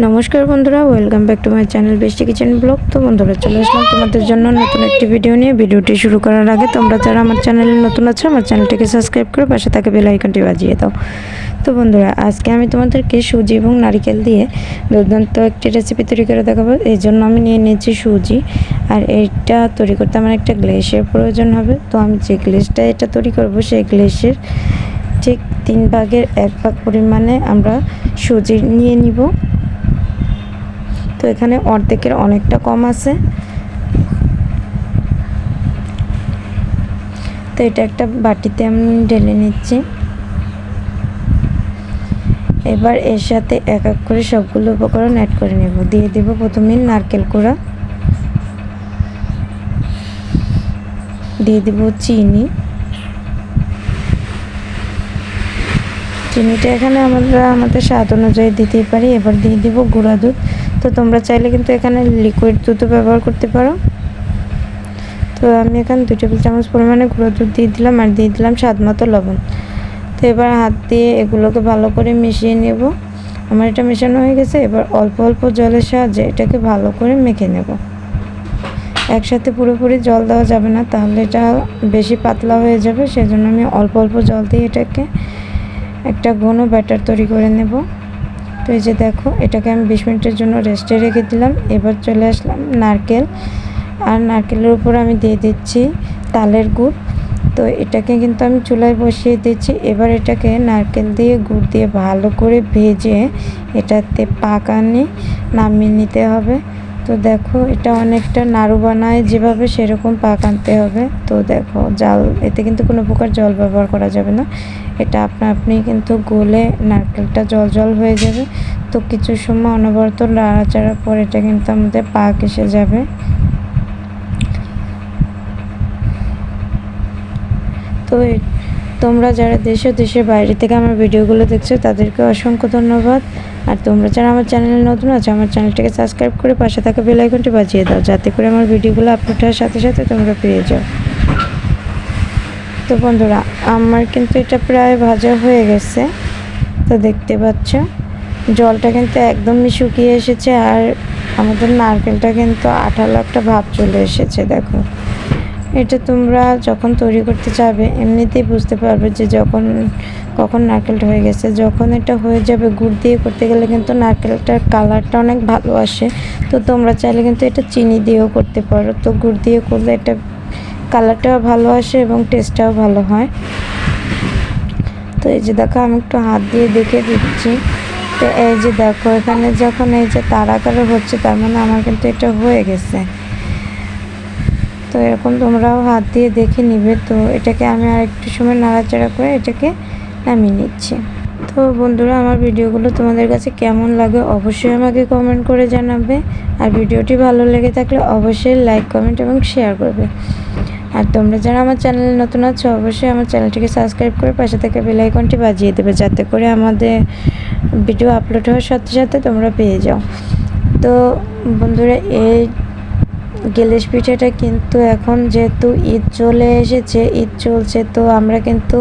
নমস্কার বন্ধুরা, welcome back to my channel বৃষ্টি কিচেন ব্লগ। তো বন্ধুরা, চলে আসলাম তোমাদের জন্য নতুন একটি ভিডিও নিয়ে। ভিডিওটি শুরু করার আগে তোমরা যারা আমার চ্যানেলে নতুন আছো, আমার চ্যানেলটিকে সাবস্ক্রাইব করে পাশে থাকা বেল আইকনটি বাজিয়ে দাও। তো বন্ধুরা, আজকে আমি তোমাদেরকে সুজি এবং নারকেল দিয়ে দুর্দান্ত একটি রেসিপি তৈরি করে দেখাবো। এই জন্য আমি নিয়ে নিয়েছি সুজি, আর এইটা তৈরি করতে আমার একটা গ্লেসের প্রয়োজন হবে। তো আমি যে গ্লেসটা এটা তৈরি করব, সেই গ্লেসের ঠিক 3 ভাগের 1 ভাগ পরিমাণে আমরা সুজি নিয়ে নিব। তো এখানে অর্ধেকের অনেকটা কম আছে। তো এটা একটা বাটিতে আমি ঢেলে নিচ্ছি। এবার এর সাথে এক এক করে সবগুলো উপকরণ অ্যাড করে নেব। দিয়ে দেব প্রথমে নারকেল কোড়া, দিয়ে দেব চিনিটা এখানে আমরা আমাদের স্বাদ অনুযায়ী দিতেই পারি। এবার দিয়ে দিব গুঁড়া দুধ। তো তোমরা চাইলে কিন্তু এখানে লিকুইড দুধও ব্যবহার করতে পারো। তো আমি এখানে 2 টেবিল চামচ পরিমাণে গুঁড়ো দুধ দিয়ে দিলাম, আর দিয়ে দিলাম স্বাদ মতো লবণ। তো এবার হাত দিয়ে এগুলোকে ভালো করে মিশিয়ে নেব। আমার এটা মেশানো হয়ে গেছে। এবার অল্প অল্প জলের সাহায্যে এটাকে ভালো করে মেখে নেব। একসাথে পুরোপুরি জল দেওয়া যাবে না, তাহলে এটা বেশি পাতলা হয়ে যাবে। সেজন্য আমি অল্প অল্প জল দিয়ে এটাকে একটা ঘন ব্যাটার তৈরি করে নেব। তো এই যে দেখো, এটাকে আমি 20 মিনিটের জন্য রেস্টে রেখে দিলাম। এবার চলে আসলাম নারকেল, আর নারকেলের উপর আমি দিয়ে দিচ্ছি তালের গুড়। তো এটাকে কিন্তু আমি চুলায় বসিয়ে দিচ্ছি। এবার এটাকে নারকেল দিয়ে গুড় দিয়ে ভালো করে ভেজে এটাতে পাক আনে নামিয়ে নিতে হবে। তো দেখো, এটা অনেকটা নাড়ু বানায় যেভাবে, সেরকম পাক আনতে হবে। তো দেখো, জাল এতে কিন্তু কোনো প্রকার জল ব্যবহার করা যাবে না। এটা আপনি কিন্তু গলে নারকেলটা জল জল হয়ে যাবে। তো কিছু সময় অনবরত নাড়াচাড়ার পর এটা কিন্তু আমাদের পাক এসে যাবে। তো তোমরা যারা দেশের বাইরে থেকে আমার ভিডিওগুলো দেখছো, তাদেরকে অসংখ্য ধন্যবাদ। আর তোমরা যারা আমার চ্যানেলে নতুন আছো, আমার চ্যানেলটিকে সাবস্ক্রাইব করে পাশে থাকা বেল আইকনটি বাজিয়ে দাও, যাতে করে আমার ভিডিওগুলো আপলোড হওয়ার সাথে সাথে তোমরা পেয়ে যাও। তো বন্ধুরা, আমার কিন্তু এটা প্রায় ভাজা হয়ে গেছে। তো দেখতে পাচ্ছ, জলটা কিন্তু একদমই শুকিয়ে এসেছে, আর আমাদের নারকেলটা কিন্তু আঠালো একটা ভাব চলে এসেছে। দেখো, এটা তোমরা যখন তৈরি করতে যাবে এমনিতেই বুঝতে পারবে যে কখন নারকেলটা হয়ে গেছে। যখন এটা হয়ে যাবে, গুড় দিয়ে করতে গেলে কিন্তু নারকেলটার কালারটা অনেক ভালো আসে। তো তোমরা চাইলে কিন্তু এটা চিনি দিয়েও করতে পারো। তো গুড় দিয়ে করলে এটা কালারটাও ভালো আসে এবং টেস্টটাও ভালো হয়। তো এই যে দেখো, আমি একটু হাত দিয়ে দেখে দিচ্ছি। তো এই যে দেখো, এখানে যখন এই যে তাড়াতাড়ি হচ্ছে, তার মানে আমার কিন্তু এটা হয়ে গেছে। তো এরকম তোমরাও হাত দিয়ে দেখে নিবে। তো এটাকে আমি আর একটু সময় নাড়াচাড়া করে এটাকে নামিয়ে নিচ্ছি। তো বন্ধুরা, আমার ভিডিওগুলো তোমাদের কাছে কেমন লাগে অবশ্যই আমাকে কমেন্ট করে জানাবে। আর ভিডিওটি ভালো লেগে থাকলে অবশ্যই লাইক, কমেন্ট এবং শেয়ার করবে। আর তোমরা যারা আমার চ্যানেলে নতুন আছো, অবশ্যই আমার চ্যানেলটিকে সাবস্ক্রাইব করে পাশে থেকে বেল আইকনটি বাজিয়ে দেবে, যাতে করে আমাদের ভিডিও আপলোড হওয়ার সাথে সাথে তোমরা পেয়ে যাও। তো বন্ধুরা, এই গেলেশ পিঠাটা কিন্তু এখন যেহেতু ঈদ চলে এসেছে, ঈদ চলছে, তো আমরা কিন্তু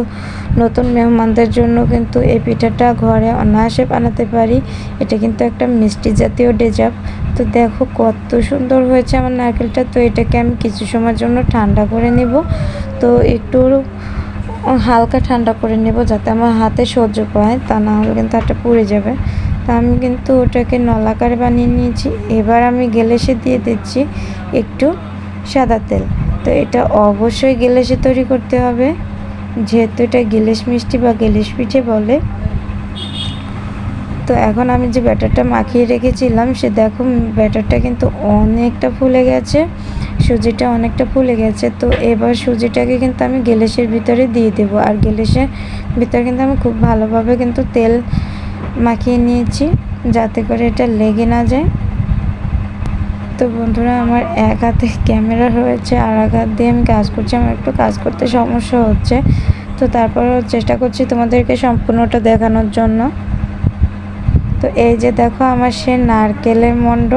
নতুন মেহমানদের জন্য কিন্তু এই পিঠাটা ঘরে অনায়াসে বানাতে পারি। এটা কিন্তু একটা মিষ্টি জাতীয় ডেজার্ট। তো দেখো কত সুন্দর হয়েছে আমার নারকেলটা। তো এটাকে আমি কিছু সময়ের জন্য ঠান্ডা করে নেব। তো একটু হালকা ঠান্ডা করে নেব, যাতে আমার হাতে সহ্য পায়, তা না হলে কিন্তু হাতটা পুড়ে যাবে। তা আমি কিন্তু ওটাকে নলাকারে বানিয়ে নিয়েছি। এবার আমি গেলেসে দিয়ে দিচ্ছি একটু সাদা তেল। তো এটা অবশ্যই গেলেসে তৈরি করতে হবে, যেহেতু এটা গেলেশ মিষ্টি বা গেলেশ পিঠে বলে। তো এখন আমি যে ব্যাটারটা মাখিয়ে রেখেছিলাম, সে দেখো ব্যাটারটা কিন্তু অনেকটা ফুলে গেছে, সুজিটা অনেকটা ফুলে গেছে। তো এবার সুজিটাকে কিন্তু আমি গেলেশের ভিতরে দিয়ে দেবো। আর গেলেশের ভিতরে কিন্তু আমি খুব ভালোভাবে কিন্তু তেল মাখিয়ে নিয়েছি, যাতে করে এটা লেগে না যায়। তো বন্ধুরা, আমার এক হাতে ক্যামেরা রয়েছে, আর এক হাত দিয়ে আমি কাজ করছি। আমার একটু কাজ করতে সমস্যা হচ্ছে, তো তারপরেও চেষ্টা করছি তোমাদেরকে সম্পূর্ণটা দেখানোর জন্য। তো এই যে দেখো, আমার সে নারকেলের মণ্ড।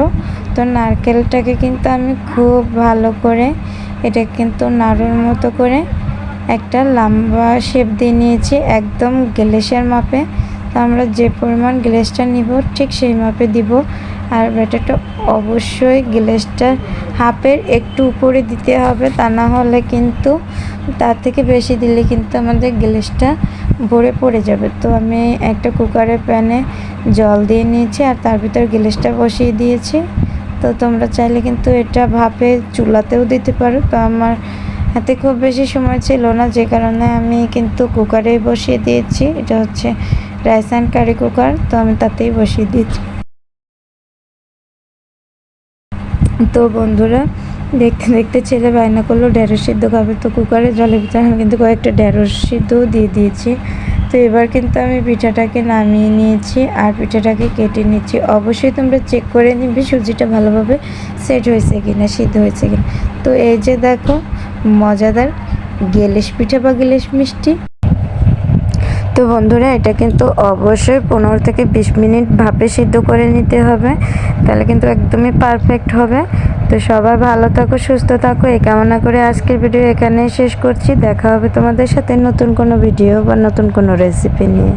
তো নারকেলটাকে কিন্তু আমি খুব ভালো করে এটা কিন্তু নাড়ুর মতো করে একটা লম্বা শেপ দিয়ে নিয়েছি, একদম গেলেশের মাপে। তো আমরা যে পরিমাণ গ্লেসটা নিব ঠিক সেই মাপে দিব। আর ব্যাটারটা অবশ্যই গ্লেসটার হাফের একটু উপরে দিতে হবে, তা না হলে কিন্তু তার থেকে বেশি দিলে কিন্তু আমাদের গ্লেসটা ভরে পড়ে যাবে। তো আমি একটা কুকারের প্যানে জল দিয়ে নিয়েছি আর তার ভিতর গ্লেসটা বসিয়ে দিয়েছি। তো তোমরা চাইলে কিন্তু এটা ভাপে চুলাতেও দিতে পারো। তো আমার হাতে খুব বেশি সময় ছিল না, যে কারণে আমি কিন্তু কুকারে বসিয়ে দিয়েছি। এটা হচ্ছে রাইস অ্যান্ড কারি কুকার, তো আমি তাতেই বসিয়ে দিয়েছি। তো বন্ধুরা দেখতে দেখতে ছেলে বায়না করলো ঢেঁড়স সিদ্ধ খাবে, তো কুকারে জলের ভিতরে আমি কিন্তু কয়েকটা ঢেঁড়স সিদ্ধও দিয়ে দিয়েছি। তো এবার কিন্তু আমি পিঠাটাকে নামিয়ে নিয়েছি আর পিঠাটাকে কেটে নিচ্ছি। অবশ্যই তোমরা চেক করে নিবে সুজিটা ভালোভাবে সেট হয়েছে কিনা, সিদ্ধ হয়েছে কিনা। তো এই যে দেখো মজাদার গেলিশ পিঠা বা গেলিশ মিষ্টি। তো বন্ধুরা এটা কিন্তু অবশ্যই 15 থেকে 20 মিনিট ভাপে সিদ্ধ করে নিতে হবে, তাহলে কিন্তু একদমই পারফেক্ট হবে। তো সবাই ভালো থাকো, সুস্থ থাকো, এই কামনা করে আজকের ভিডিও এখানেই শেষ করছি। দেখা হবে তোমাদের সাথে নতুন কোনো ভিডিও বা নতুন কোনো রেসিপি নিয়ে।